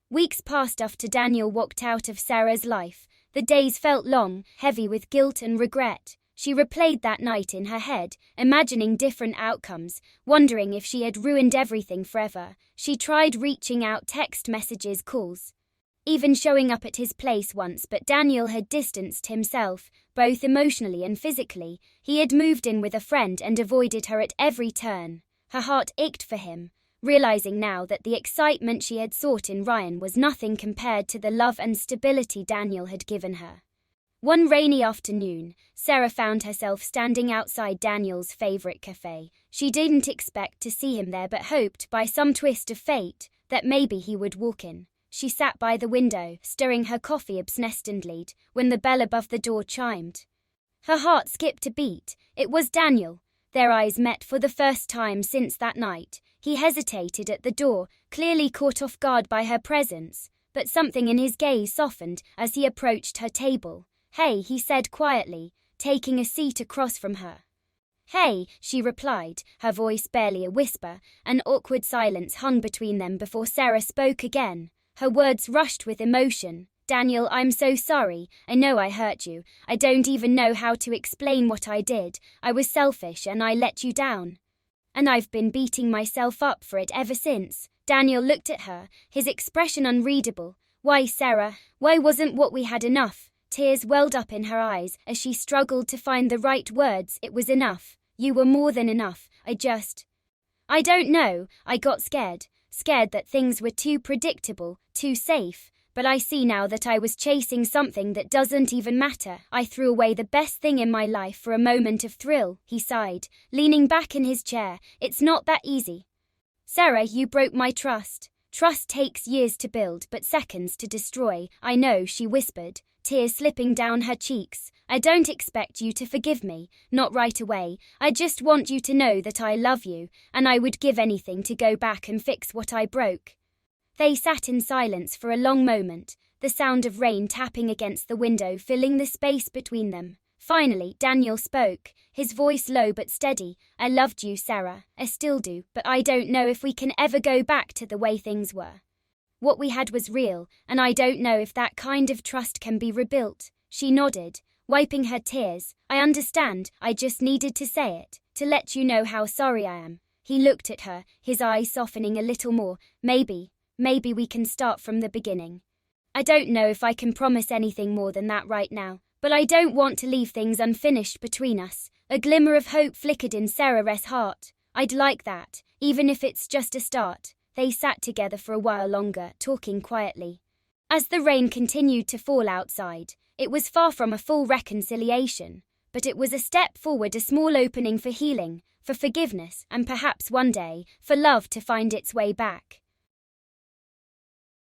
Weeks passed after Daniel walked out of Sarah's life. The days felt long, heavy with guilt and regret. She replayed that night in her head, imagining different outcomes, wondering if she had ruined everything forever. She tried reaching out, text messages, calls, even showing up at his place once, but Daniel had distanced himself, both emotionally and physically. He had moved in with a friend and avoided her at every turn. Her heart ached for him, realizing now that the excitement she had sought in Ryan was nothing compared to the love and stability Daniel had given her. One rainy afternoon, Sarah found herself standing outside Daniel's favorite cafe. She didn't expect to see him there, but hoped, by some twist of fate, that maybe he would walk in. She sat by the window, stirring her coffee absently, when the bell above the door chimed. Her heart skipped a beat. It was Daniel. Their eyes met for the first time since that night. He hesitated at the door, clearly caught off guard by her presence, but something in his gaze softened as he approached her table. "Hey," he said quietly, taking a seat across from her. "Hey," she replied, her voice barely a whisper. An awkward silence hung between them before Sarah spoke again. Her words rushed with emotion. "Daniel, I'm so sorry. I know I hurt you. I don't even know how to explain what I did. I was selfish and I let you down. And I've been beating myself up for it ever since." Daniel looked at her, his expression unreadable. "Why, Sarah? Why wasn't what we had enough?" Tears welled up in her eyes as she struggled to find the right words. "It was enough. You were more than enough. I don't know. I got scared that things were too predictable, too safe. But I see now that I was chasing something that doesn't even matter. I threw away the best thing in my life for a moment of thrill," he sighed, leaning back in his chair. "It's not that easy. Sarah, you broke my trust. Trust takes years to build, but seconds to destroy." "I know," she whispered, tears slipping down her cheeks. "I don't expect you to forgive me, not right away. I just want you to know that I love you, and I would give anything to go back and fix what I broke." They sat in silence for a long moment, the sound of rain tapping against the window filling the space between them. Finally, Daniel spoke, his voice low but steady. "I loved you, Sarah. I still do, but I don't know if we can ever go back to the way things were. What we had was real, and I don't know if that kind of trust can be rebuilt." She nodded, wiping her tears. "I understand. I just needed to say it, to let you know how sorry I am." He looked at her, his eyes softening a little more. Maybe we can start from the beginning. I don't know if I can promise anything more than that right now, but I don't want to leave things unfinished between us." A glimmer of hope flickered in Sarah's heart. "I'd like that, even if it's just a start." They sat together for a while longer, talking quietly. As the rain continued to fall outside, it was far from a full reconciliation, but it was a step forward, a small opening for healing, for forgiveness, and perhaps one day, for love to find its way back.